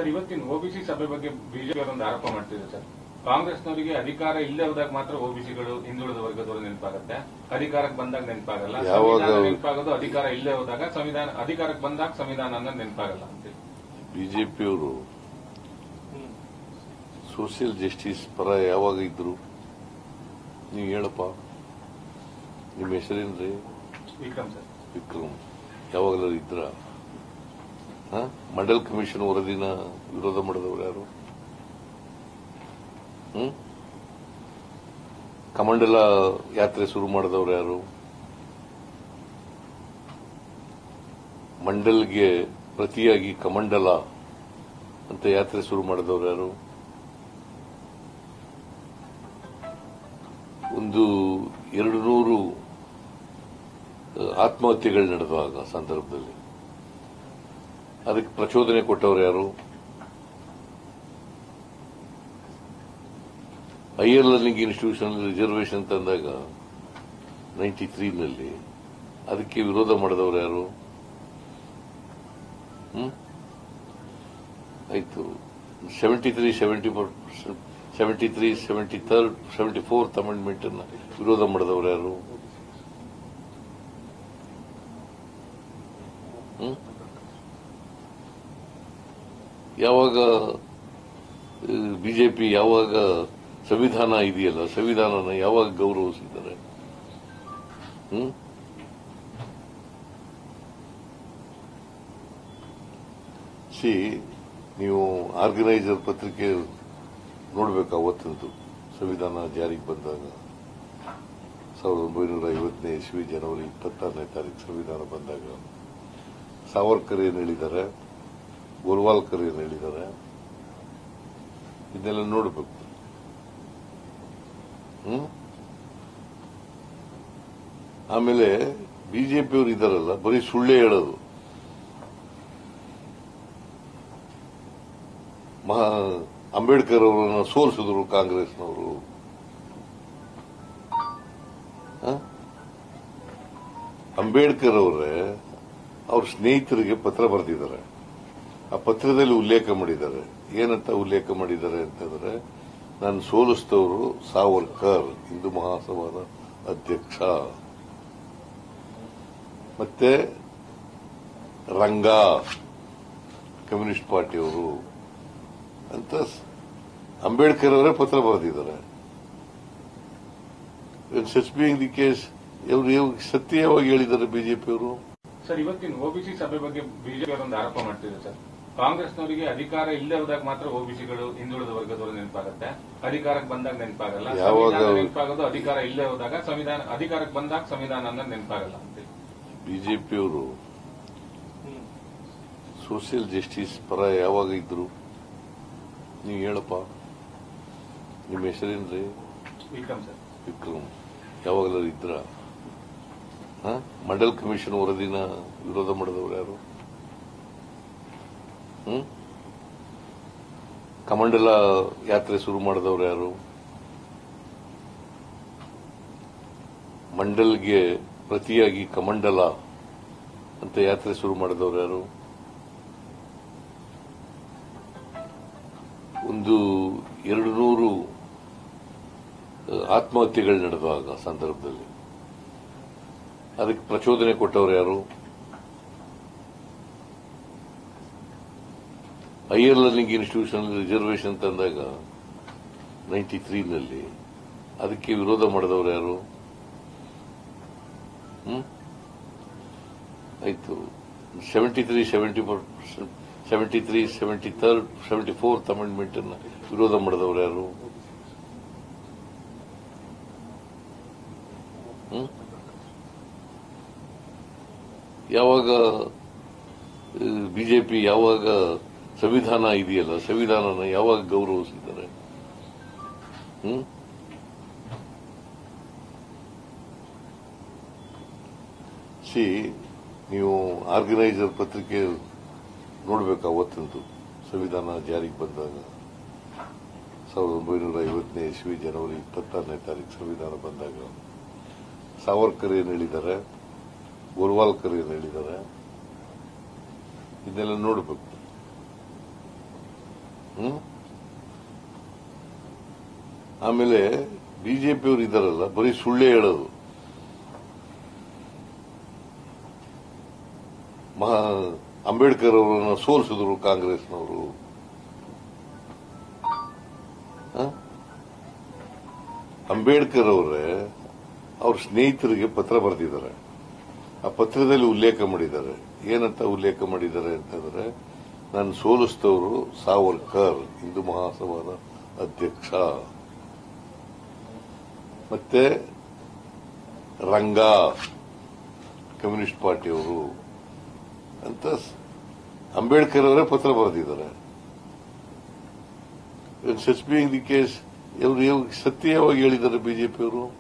Sir, ಇವತ್ತಿನ OBC ಸಭೆ ಬಗ್ಗೆ ಬಿಜೆಪಿ ಅವರೊಂದು ಆರೋಪ ಮಾಡ್ತಿದೆ ಸರ್. ಕಾಂಗ್ರೆಸ್ನವರಿಗೆ ಅಧಿಕಾರ ಇಲ್ಲದೆ ಹೋದಾಗ ಮಾತ್ರ ಓಬಿಸಿಗಳು ಹಿಂದುಳಿದ ವರ್ಗದವರು ನೆನಪಾಗುತ್ತೆ, ಅಧಿಕಾರಕ್ಕೆ ಬಂದಾಗ ನೆನಪಾಗಲ್ಲ. ನೆನಪಾಗೋದು ಅಧಿಕಾರ ಇಲ್ಲದೆ ಹೋದಾಗ, ಅಧಿಕಾರಕ್ಕೆ ಬಂದಾಗ ಸಂವಿಧಾನ ಅನ್ನೋದು ನೆನಪಾಗಲ್ಲ ಅಂತ. ಬಿಜೆಪಿಯವರು ಸೋಷಿಯಲ್ ಜಸ್ಟಿಸ್ ಪರ ಯಾವಾಗ ಇದ್ರು? ನೀವು ಹೇಳಪ್ಪ, ನಿಮ್ಮ ಹೆಸರೇನ್ರಿ? ವಿಕ್ರಮ್ ಸರ್. ವಿಕ್ರಮ್ ಯಾವಾಗಲೂ ಇದ್ರ? ಮಂಡಲ್ ಕಮಿಷನ್ ವರದಿನ ವಿರೋಧ ಮಾಡಿದವರು ಯಾರು? ಕಮಂಡಲ ಯಾತ್ರೆ ಶುರು ಮಾಡಿದವರು ಯಾರು? ಮಂಡಲ್ಗೆ ಪ್ರತಿಯಾಗಿ ಕಮಂಡಲ ಅಂತ ಯಾತ್ರೆ ಶುರು ಮಾಡಿದವರು ಯಾರು? ಒಂದು 200 ಆತ್ಮಹತ್ಯೆಗಳು ನಡೆದಾಗ ಸಂದರ್ಭದಲ್ಲಿ ಅದಕ್ಕೆ ಪ್ರಚೋದನೆ ಕೊಟ್ಟವರು ಯಾರು? ಹೈಯರ್ ಲರ್ನಿಂಗ್ ಇನ್ಸ್ಟಿಟ್ಯೂಷನ್ ರಿಸರ್ವೇಷನ್ ತಂದಾಗ 93ನಲ್ಲಿ ಅದಕ್ಕೆ ವಿರೋಧ ಮಾಡಿದವರು ಯಾರು? ಆಯ್ತು. 73, 74th ಅಮೆಂಡ್ಮೆಂಟ್ ಅನ್ನು ವಿರೋಧ ಮಾಡಿದವರು ಯಾರು? ಯಾವಾಗ ಬಿಜೆಪಿ ಯಾವಾಗ ಸಂವಿಧಾನ ಇದೆಯಲ್ಲ, ಸಂವಿಧಾನನ ಯಾವಾಗ ಗೌರವಿಸಿದ್ದಾರೆ? ನೀವು ಆರ್ಗನೈಸರ್ ಪತ್ರಿಕೆ ನೋಡ್ಬೇಕು. ಅವತ್ತಂದು ಸಂವಿಧಾನ ಜಾರಿಗೆ ಬಂದಾಗ 1950ನೇ ಇಸ್ವಿ ಜನವರಿ 26ನೇ ತಾರೀಕು ಸಂವಿಧಾನ ಬಂದಾಗ ಸಾವರ್ಕರ್ ಏನ್ ಹೇಳಿದ್ದಾರೆ, ಗೋಲ್ವಾಲ್ಕರ್ ಏನ್ ಹೇಳಿದ್ದಾರೆ, ಇದನ್ನೆಲ್ಲ ನೋಡಬೇಕು. ಆಮೇಲೆ ಬಿಜೆಪಿಯವರು ಇದ್ದಾರಲ್ಲ, ಬರೀ ಸುಳ್ಳೇ ಹೇಳೋದು. ಅಂಬೇಡ್ಕರ್ ಅವರನ್ನು ಸೋಲಿಸಿದ್ರು ಕಾಂಗ್ರೆಸ್ನವರು. ಅಂಬೇಡ್ಕರ್ ಅವರೇ ಅವ್ರ ಸ್ನೇಹಿತರಿಗೆ ಪತ್ರ ಬರೆದಿದ್ದಾರೆ. ಆ ಪತ್ರದಲ್ಲಿ ಉಲ್ಲೇಖ ಮಾಡಿದ್ದಾರೆ. ಏನಂತ ಉಲ್ಲೇಖ ಮಾಡಿದ್ದಾರೆ ಅಂತಂದ್ರೆ, ನಾನು ಸೋಲಿಸಿದವರು ಸಾವರ್ಕರ್, ಹಿಂದೂ ಮಹಾಸಭಾದ ಅಧ್ಯಕ್ಷ, ಮತ್ತೆ ರಂಗಾ ಕಮ್ಯುನಿಸ್ಟ್ ಪಾರ್ಟಿಯವರು ಅಂತ ಅಂಬೇಡ್ಕರ್ ಅವರೇ ಪತ್ರ ಬರೆದಿದ್ದಾರೆ. ಸಚ್ ಬೀಯಿಂಗ್ ದಿ ಕೇಸ್, ಸತ್ಯವಾಗಿ ಹೇಳಿದ್ದಾರೆ ಬಿಜೆಪಿಯವರು. ಸರ್, ಇವತ್ತಿನ ಓಬಿಸಿ ಸಭೆ ಬಗ್ಗೆ ಬಿಜೆಪಿ ಅವರೊಂದು ಆರೋಪ ಮಾಡ್ತಿದೆ ಸರ್. ಕಾಂಗ್ರೆಸ್ನವರಿಗೆ ಅಧಿಕಾರ ಇಲ್ಲದೆ ಹೋದಾಗ ಮಾತ್ರ ಓಬಿಸಿಗಳು ಹಿಂದುಳಿದ ವರ್ಗದವರು ನೆನಪಾಗುತ್ತೆ, ಅಧಿಕಾರಕ್ಕೆ ಬಂದಾಗ ನೆನಪಾಗಲ್ಲ. ನೆನಪಾಗೋದು ಅಧಿಕಾರ ಇಲ್ಲದೆ ಹೋದಾಗ, ಅಧಿಕಾರಕ್ಕೆ ಬಂದಾಗ ಸಂವಿಧಾನ ಅನ್ನೋದು ನೆನಪಾಗಲ್ಲ ಅಂತ. ಬಿಜೆಪಿಯವರು ಸೋಷಿಯಲ್ ಜಸ್ಟಿಸ್ ಪರ ಯಾವಾಗ ಇದ್ರು? ನೀವು ಹೇಳಪ್ಪ, ನಿಮ್ಮ ಹೆಸರೇನ್ರಿ? ವಿಕ್ರಮ್ ಸರ್. ವಿಕ್ರಮ್ ಯಾವಾಗಲೂ ಇದ್ರ? ಮಂಡಲ್ ಕಮಿಷನ್ ವರದಿನ ವಿರೋಧ ಮಾಡಿದವರು ಯಾರು? ಕಮಂಡಲ ಯಾತ್ರೆ ಶುರು ಮಾಡಿದವರು ಯಾರು? ಮಂಡಲ್ಗೆ ಪ್ರತಿಯಾಗಿ ಕಮಂಡಲ ಅಂತ ಯಾತ್ರೆ ಶುರು ಮಾಡಿದವರು ಯಾರು? ಒಂದು 200 ಆತ್ಮಹತ್ಯೆಗಳು ನಡೆದಾಗ ಸಂದರ್ಭದಲ್ಲಿ ಅದಕ್ಕೆ ಪ್ರಚೋದನೆ ಕೊಟ್ಟವರು ಯಾರು? ಹೈಯರ್ ಲರ್ನಿಂಗ್ ಇನ್ಸ್ಟಿಟ್ಯೂಷನ್ ರಿಸರ್ವೇಷನ್ ತಂದಾಗ 93ನಲ್ಲಿ ಅದಕ್ಕೆ ವಿರೋಧ ಮಾಡಿದವರು ಯಾರು? ಆಯ್ತು. 73, 74th ಅಮೆಂಡ್ಮೆಂಟ್ ಅನ್ನು ವಿರೋಧ ಮಾಡಿದವರು ಯಾರು? ಯಾವಾಗ ಬಿಜೆಪಿ ಯಾವಾಗ ಸಂವಿಧಾನ ಇದೆಯಲ್ಲ, ಸಂವಿಧಾನನ ಯಾವಾಗ ಗೌರವಿಸಿದ್ದಾರೆ? ನೀವು ಆರ್ಗನೈಸರ್ ಪತ್ರಿಕೆ ನೋಡ್ಬೇಕು. ಅವತ್ತಂದು ಸಂವಿಧಾನ ಜಾರಿಗೆ ಬಂದಾಗ 1950ನೇ ಇಸ್ವಿ ಜನವರಿ 26ನೇ ತಾರೀಕು ಸಂವಿಧಾನ ಬಂದಾಗ ಸಾವರ್ಕರ್ ಏನ್ ಹೇಳಿದ್ದಾರೆ, ಗೋಲ್ವಾಲ್ಕರ್ ಏನ್ ಹೇಳಿದ್ದಾರೆ, ಇದನ್ನೆಲ್ಲ ನೋಡಬೇಕು. ಆಮೇಲೆ ಬಿಜೆಪಿಯವರು ಇದ್ದಾರಲ್ಲ ಬರೀ ಸುಳ್ಳೇ ಹೇಳೋದು. ಅಂಬೇಡ್ಕರ್ ಅವರನ್ನು ಸೋಲಿಸಿದ್ರು ಕಾಂಗ್ರೆಸ್ನವರು. ಅಂಬೇಡ್ಕರ್ ಅವರೇ ಅವ್ರ ಸ್ನೇಹಿತರಿಗೆ ಪತ್ರ ಬರೆದಿದ್ದಾರೆ. ಆ ಪತ್ರದಲ್ಲಿ ಉಲ್ಲೇಖ ಮಾಡಿದ್ದಾರೆ. ಏನಂತ ಉಲ್ಲೇಖ ಮಾಡಿದ್ದಾರೆ ಅಂತಂದ್ರೆ, ನಾನು ಸೋಲಿಸಿದವರು ಸಾವರ್ಕರ್, ಹಿಂದೂ ಮಹಾಸಭಾದ ಅಧ್ಯಕ್ಷ, ಮತ್ತೆ ರಂಗಾ ಕಮ್ಯುನಿಸ್ಟ್ ಪಾರ್ಟಿಯವರು ಅಂತ ಅಂಬೇಡ್ಕರ್ ಅವರೇ ಪತ್ರ ಬರೆದಿದ್ದಾರೆ. ಸಚ್ ಬೀಯಿಂಗ್ ದಿ ಕೇಸ್, ಸತ್ಯವಾಗಿ ಹೇಳಿದ್ದಾರೆ ಬಿಜೆಪಿಯವರು.